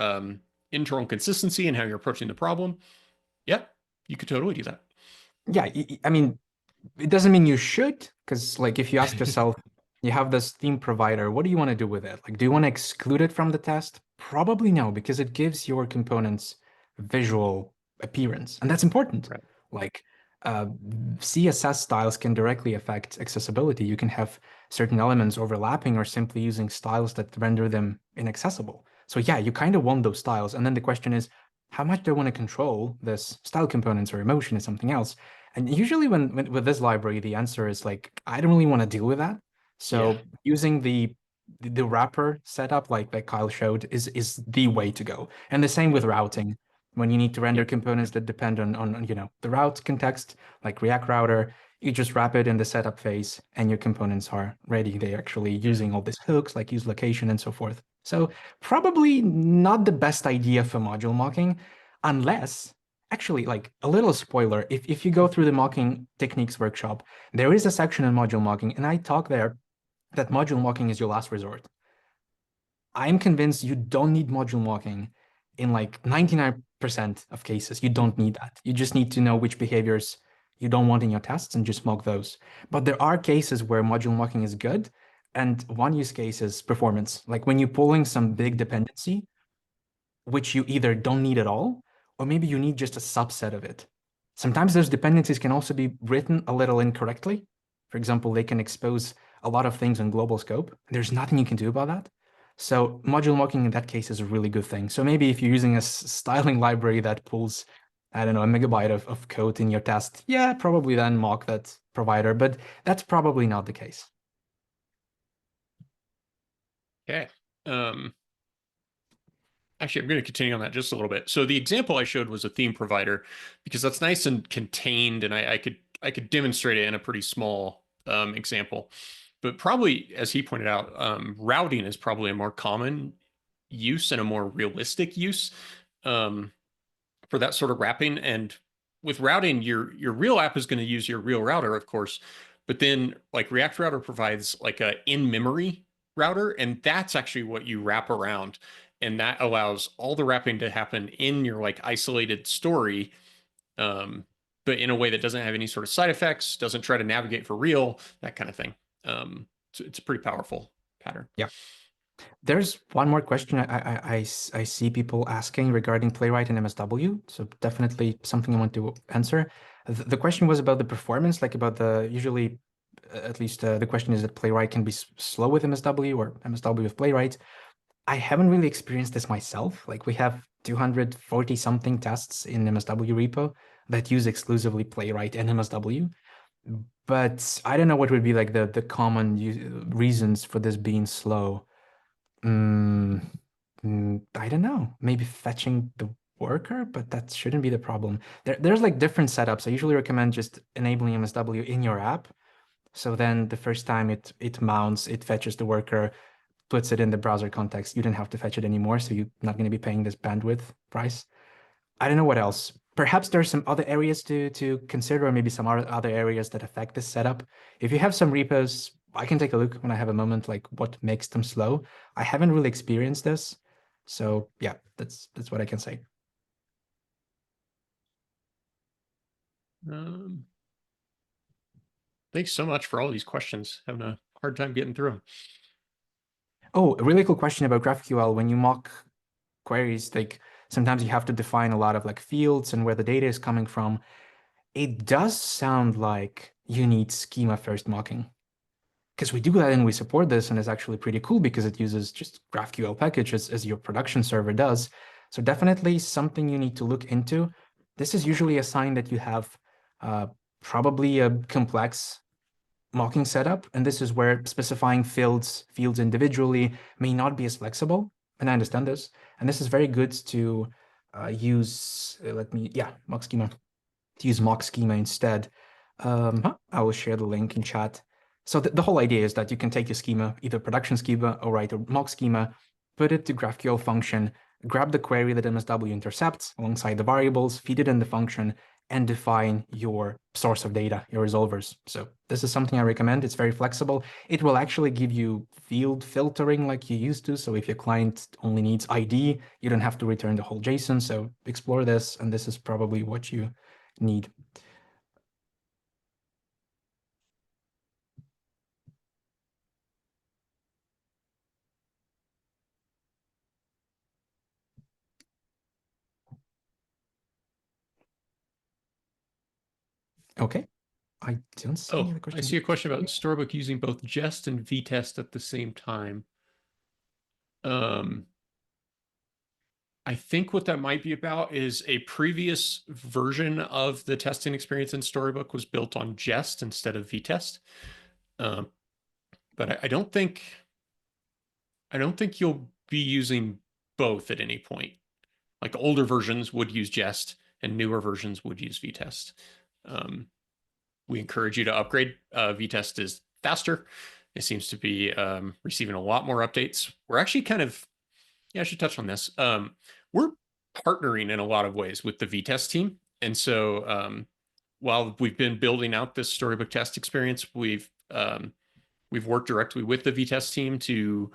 internal consistency in how you're approaching the problem, yeah, you could totally do that. Yeah, I mean, it doesn't mean you should, because like if you ask yourself, you have this theme provider, what do you want to do with it? Like, do you want to exclude it from the test? Probably no, because it gives your components visual appearance, and that's important. Right. Like, uh, CSS styles can directly affect accessibility. You can have certain elements overlapping or simply using styles that render them inaccessible. So yeah, you kind of want those styles. And then the question is, how much do I want to control this style components or emotion is something else? And usually when with this library, the answer is like, I don't really want to deal with that. Yeah. So using the wrapper setup like that Kyle showed is the way to go. And the same with Yep. routing. When you need to render Yep. components that depend on the route context, like React Router, you just wrap it in the setup phase and your components are ready. They're actually Yeah. using all these hooks like use location and so forth. So probably not the best idea for module mocking, unless actually, like a little spoiler, if you go through the mocking techniques workshop, there is a section in module mocking, and I talk there that module mocking is your last resort. I'm convinced you don't need module mocking in like 99% of cases. You don't need that. You just need to know which behaviors you don't want in your tests and just mock those. But there are cases where module mocking is good. And one use case is performance. Like when you're pulling some big dependency, which you either don't need at all, or maybe you need just a subset of it. Sometimes those dependencies can also be written a little incorrectly. For example, they can expose a lot of things in global scope. There's nothing you can do about that. So module mocking in that case is a really good thing. So maybe if you're using a styling library that pulls, I don't know, a megabyte of code in your test, yeah, probably then mock that provider, but that's probably not the case. Okay. Um, Actually, I'm going to continue on that just a little bit. So the example I showed was a theme provider because that's nice and contained, and I could demonstrate it in a pretty small example. But probably, as he pointed out, routing is probably a more common use and a more realistic use um, for that sort of wrapping. And with routing, your real app is going to use your real router, of course, but then like React Router provides like a in-memory router, and that's actually what you wrap around, and that allows all the wrapping to happen in your like isolated story, um, but in a way that doesn't have any sort of side effects, doesn't try to navigate for real, that kind of thing. So it's a pretty powerful pattern. Yeah. There's one more question I see people asking regarding Playwright and MSW. So definitely something I want to answer. The question was about the performance, like about the usually, at least the question is that Playwright can be slow with MSW or MSW with Playwright. I haven't really experienced this myself. Like we have 240 something tests in MSW repo that use exclusively Playwright and MSW. But I don't know what would be like the common reasons for this being slow. Mm, I don't know. Maybe fetching the worker, but that shouldn't be the problem. There's like different setups. I usually recommend just enabling MSW in your app. So then the first time it mounts, it fetches the worker, puts it in the browser context. You don't have to fetch it anymore, so you're not going to be paying this bandwidth price. I don't know what else. Perhaps there's some other areas to consider, or maybe some other areas that affect this setup. If you have some repos, I can take a look when I have a moment, like what makes them slow. I haven't really experienced this, so yeah, that's what I can say. Um, Thanks so much for all these questions. Having a hard time getting through them. Oh, a really cool question about GraphQL. When you mock queries, like sometimes you have to define a lot of like fields and where the data is coming from. It does sound like you need schema first mocking. Because we do that and we support this, and it's actually pretty cool because it uses just GraphQL package as your production server does. So definitely something you need to look into. This is usually a sign that you have uh, probably a complex mocking setup, and this is where specifying fields individually may not be as flexible. And I understand this. And this is very good to use, mock schema, to use mock schema instead. I will share the link in chat. So the whole idea is that you can take your schema, either production schema or write a mock schema, put it to GraphQL function, grab the query that MSW intercepts alongside the variables, feed it in the function, and define your source of data, your resolvers. So this is something I recommend. It's very flexible. It will actually give you field filtering like you used to. So if your client only needs ID, you don't have to return the whole JSON. So explore this, and this is probably what you need. Okay. I don't see any Oh, other I questions. see a question about Storybook using both Jest and VTest at the same time. Um, I think what that might be about is a previous version of the testing experience in Storybook was built on Jest instead of VTest. Um, but I don't think you'll be using both at any point. Like older versions would use Jest and newer versions would use VTest. We encourage you to upgrade. VTest is faster. It seems to be receiving a lot more updates. We're actually kind of, yeah, I should touch on this. We're partnering in a lot of ways with the VTest team. And so while we've been building out this storybook test experience, we've worked directly with the VTest team to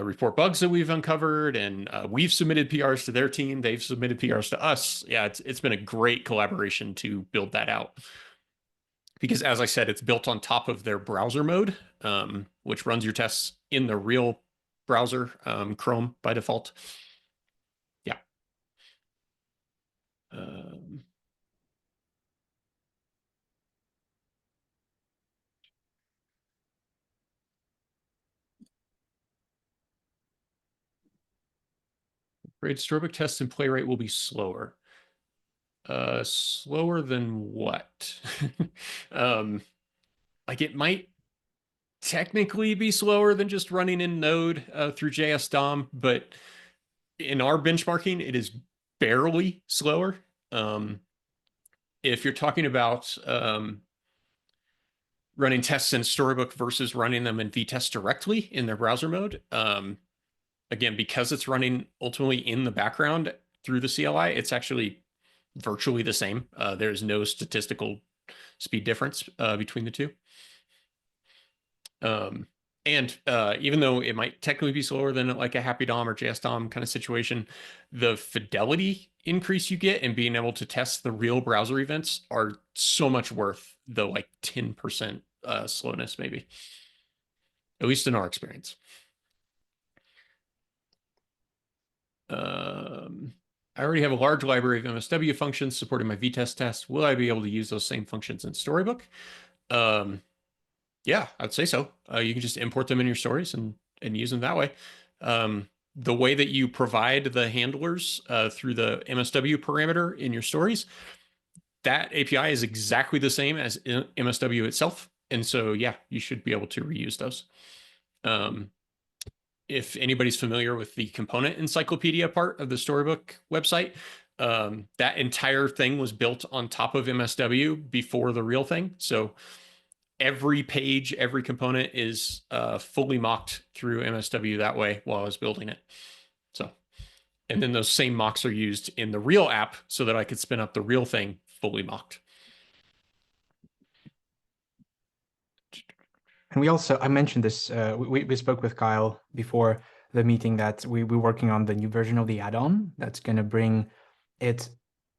report bugs that we've uncovered, and we've submitted PRs to their team. They've submitted PRs to us. Yeah, it's been a great collaboration to build that out. Because as I said, it's built on top of their browser mode, which runs your tests in the real browser, Chrome by default. Yeah. Grade Storybook tests and Playwright will be slower. Slower than what? um, like it might technically be slower than just running in Node through JS DOM, but in our benchmarking, it is barely slower. If you're talking about running tests in Storybook versus running them in VTest directly in their browser mode, again, because it's running ultimately in the background through the CLI, it's actually virtually the same. There's no statistical speed difference between the two. And even though it might technically be slower than like a Happy DOM or JS DOM kind of situation, the fidelity increase you get and being able to test the real browser events are so much worth the like 10% slowness, maybe, at least in our experience. I already have a large library of MSW functions supporting my VTest tests. Will I be able to use those same functions in Storybook? Yeah, I'd say so. You can just import them in your stories and use them that way. The way that you provide the handlers through the MSW parameter in your stories, that API is exactly the same as MSW itself. And so, yeah, you should be able to reuse those. If anybody's familiar with the component encyclopedia part of the Storybook website, that entire thing was built on top of MSW before the real thing. So every page, every component is fully mocked through MSW that way while I was building it. So, and then those same mocks are used in the real app so that I could spin up the real thing fully mocked. And we also, I mentioned this, we spoke with Kyle before the meeting that we're working on the new version of the add-on that's going to bring it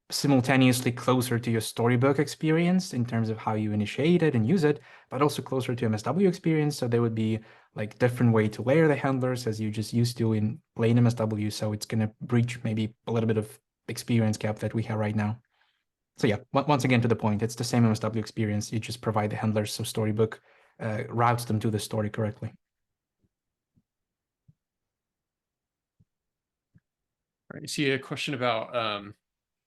simultaneously closer to your storybook experience in terms of how you initiate it and use it, but also closer to MSW experience. So there would be like different way to layer the handlers as you just used to in plain MSW. So it's going to breach maybe a little bit of experience gap that we have right now. So yeah, once again, to the point, it's the same MSW experience. You just provide the handlers so Storybook routes them to the story correctly. All right, I see a question about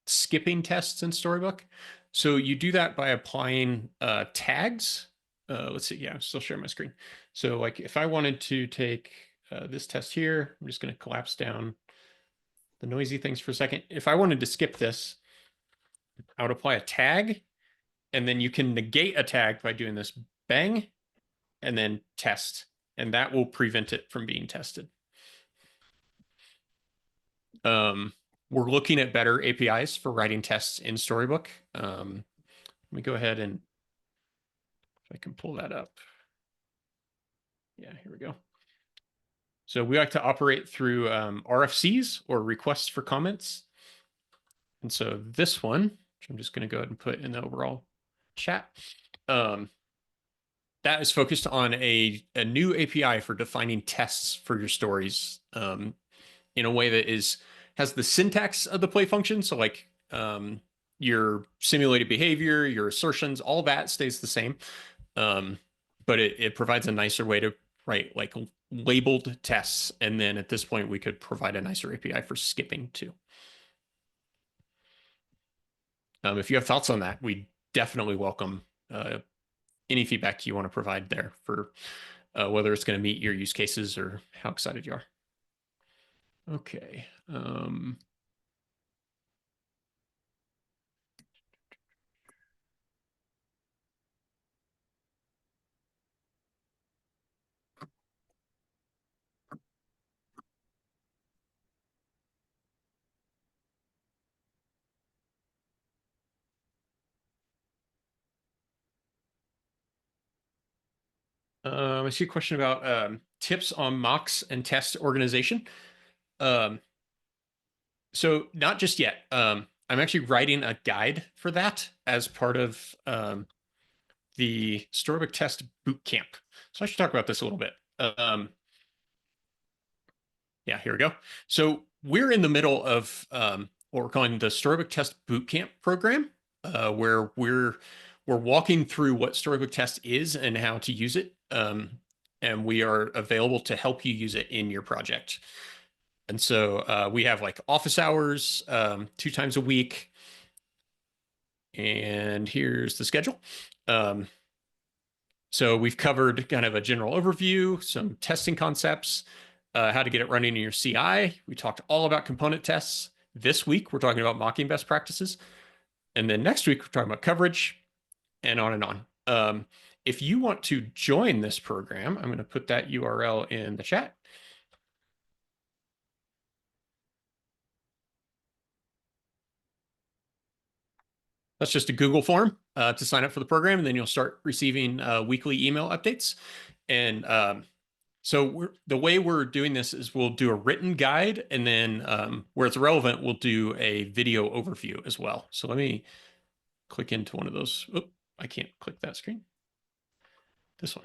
skipping tests in Storybook. So you do that by applying tags. Let's see. Yeah, I'm still sharing my screen. So like if I wanted to take this test here, I'm just going to collapse down the noisy things for a second. If I wanted to skip this, I would apply a tag, and then you can negate a tag by doing this bang and then test, and that will prevent it from being tested. We're looking at better APIs for writing tests in Storybook. Let me go ahead and if I can pull that up. Yeah, here we go. So we like to operate through RFCs or requests for comments. And so this one, which I'm just going to go ahead and put in the overall chat, that is focused on a new API for defining tests for your stories in a way that has the syntax of the play function. So like your simulated behavior, your assertions, all that stays the same. But it provides a nicer way to write like labeled tests. And then at this point, we could provide a nicer API for skipping too. If you have thoughts on that, we definitely welcome any feedback you want to provide there for whether it's going to meet your use cases or how excited you are. Okay. I see a question about tips on mocks and test organization. So not just yet. I'm actually writing a guide for that as part of the Storybook Test Bootcamp. So I should talk about this a little bit. Yeah, here we go. So we're in the middle of what we're calling the Storybook Test Bootcamp program, where we're walking through what Storybook Test is and how to use it. And we are available to help you use it in your project. And so we have like office hours 2 times a week. And here's the schedule. So we've covered kind of a general overview, some testing concepts, how to get it running in your CI. We talked all about component tests. This week, we're talking about mocking best practices. And then next week, we're talking about coverage and on and on. If you want to join this program, I'm going to put that URL in the chat. That's just a Google form to sign up for the program, and then you'll start receiving weekly email updates. And so the way we're doing this is we'll do a written guide, and then where it's relevant, we'll do a video overview as well. So let me click into one of those. Oop, I can't click that screen. This one.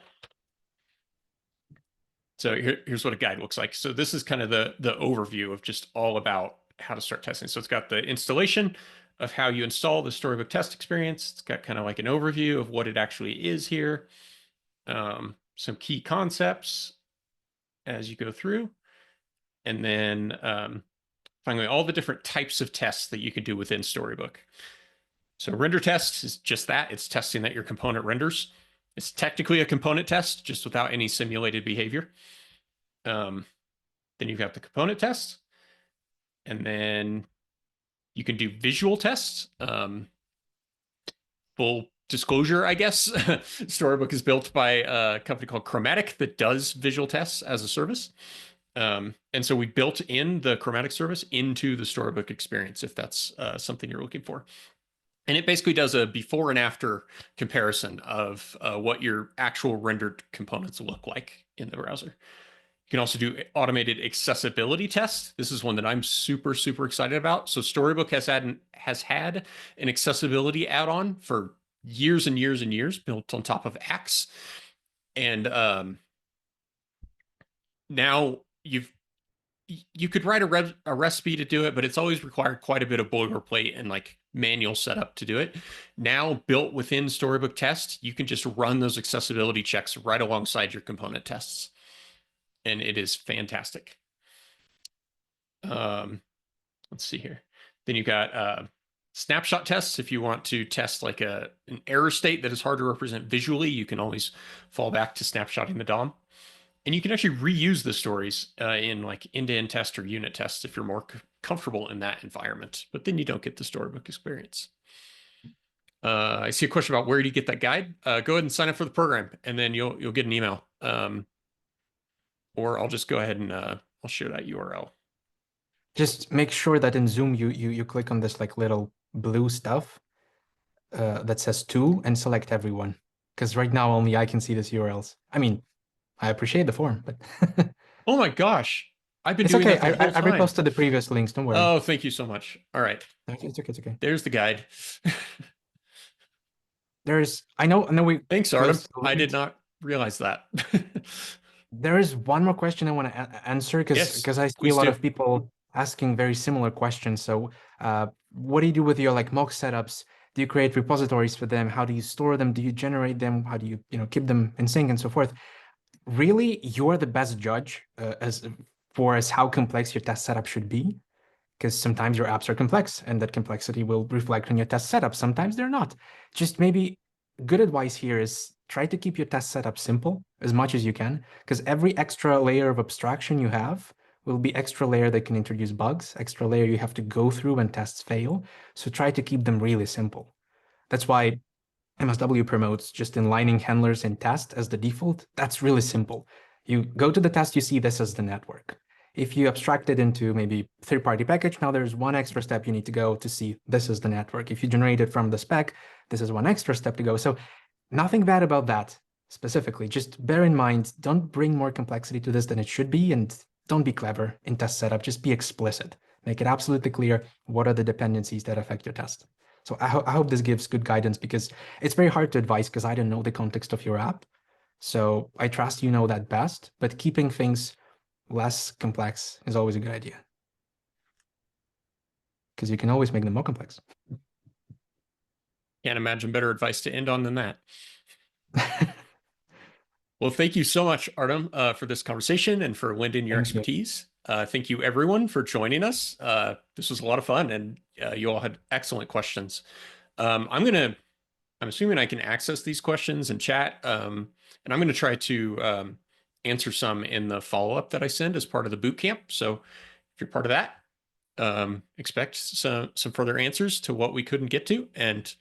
So here's what a guide looks like. So this is kind of the overview of just all about how to start testing. So it's got the installation of how you install the Storybook test experience. It's got kind of like an overview of what it actually is here. Some key concepts as you go through. And then finally, all the different types of tests that you can do within Storybook. So render test is just that. It's testing that your component renders. It's technically a component test, just without any simulated behavior. Then you've got the component test. And then you can do visual tests. Full disclosure, I guess. Storybook is built by a company called Chromatic that does visual tests as a service. And so we built in the Chromatic service into the Storybook experience, if that's something you're looking for. And it basically does a before and after comparison of what your actual rendered components look like in the browser. You can also do automated accessibility tests. This is one that I'm super, super excited about. So Storybook has had an accessibility add-on for years and years and years, built on top of Axe. And now you could write a recipe to do it, but it's always required quite a bit of boilerplate and like manual setup to do it. Now built within Storybook Test, you can just run those accessibility checks right alongside your component tests. And it is fantastic. Let's see here. Then you've got snapshot tests. If you want to test like an error state that is hard to represent visually, you can always fall back to snapshotting the DOM. And you can actually reuse the stories in like end-to-end test or unit tests if you're more comfortable in that environment. But then you don't get the Storybook experience. I see a question about where do you get that guide? Go ahead and sign up for the program, and then you'll get an email. Or I'll just go ahead and I'll share that URL. Just make sure that in Zoom you click on this like little blue stuff that says tool and select everyone. Because right now only I can see these URLs. I mean, I appreciate the form, but Oh my gosh. I've been it's doing okay. that the whole I time. reposted the previous links. Don't worry. Oh, thank you so much. All right. It's okay. It's okay. There's the guide. I know we. Thanks, Artem. I did not realize that. There is one more question I want to answer because I see a lot of people asking very similar questions. So, what do you do with your like mock setups? Do you create repositories for them? How do you store them? Do you generate them? How do you keep them in sync and so forth? Really, you're the best judge as how complex your test setup should be, because sometimes your apps are complex and that complexity will reflect on your test setup. Sometimes they're not. Just maybe good advice here is try to keep your test setup simple as much as you can, because every extra layer of abstraction you have will be extra layer that can introduce bugs, extra layer you have to go through when tests fail. So try to keep them really simple. That's why MSW promotes just inlining handlers in test as the default. That's really simple. You go to the test, you see this as the network. If you abstract it into maybe third-party package, now there's one extra step you need to go to see this is the network. If you generate it from the spec, this is one extra step to go. So nothing bad about that specifically. Just bear in mind, don't bring more complexity to this than it should be, and don't be clever in test setup. Just be explicit. Make it absolutely clear what are the dependencies that affect your test. So I hope this gives good guidance, because it's very hard to advise because I don't know the context of your app. So I trust you know that best, but keeping things less complex is always a good idea, because you can always make them more complex. Can't imagine better advice to end on than that. Well, thank you so much, Artem, for this conversation and for lending your expertise. Thank you, everyone, for joining us. This was a lot of fun, and you all had excellent questions. I'm assuming I can access these questions in chat, and I'm going to try to answer some in the follow-up that I send as part of the boot camp. So if you're part of that, expect some further answers to what we couldn't get to. And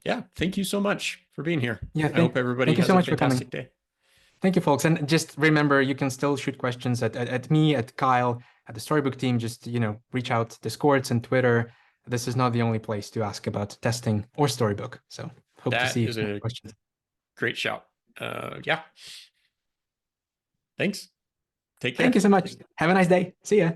yeah, thank you so much for being here. Yeah, I hope everybody has a fantastic day. Thank you, folks. And just remember, you can still shoot questions at me, at Kyle, at the Storybook team. Just, reach out Discords and Twitter. this is not the only place to ask about testing or Storybook. So hope to That see is more a questions. great shout. Yeah. Thanks. Take Thank care. you so much. Have a nice day. See ya.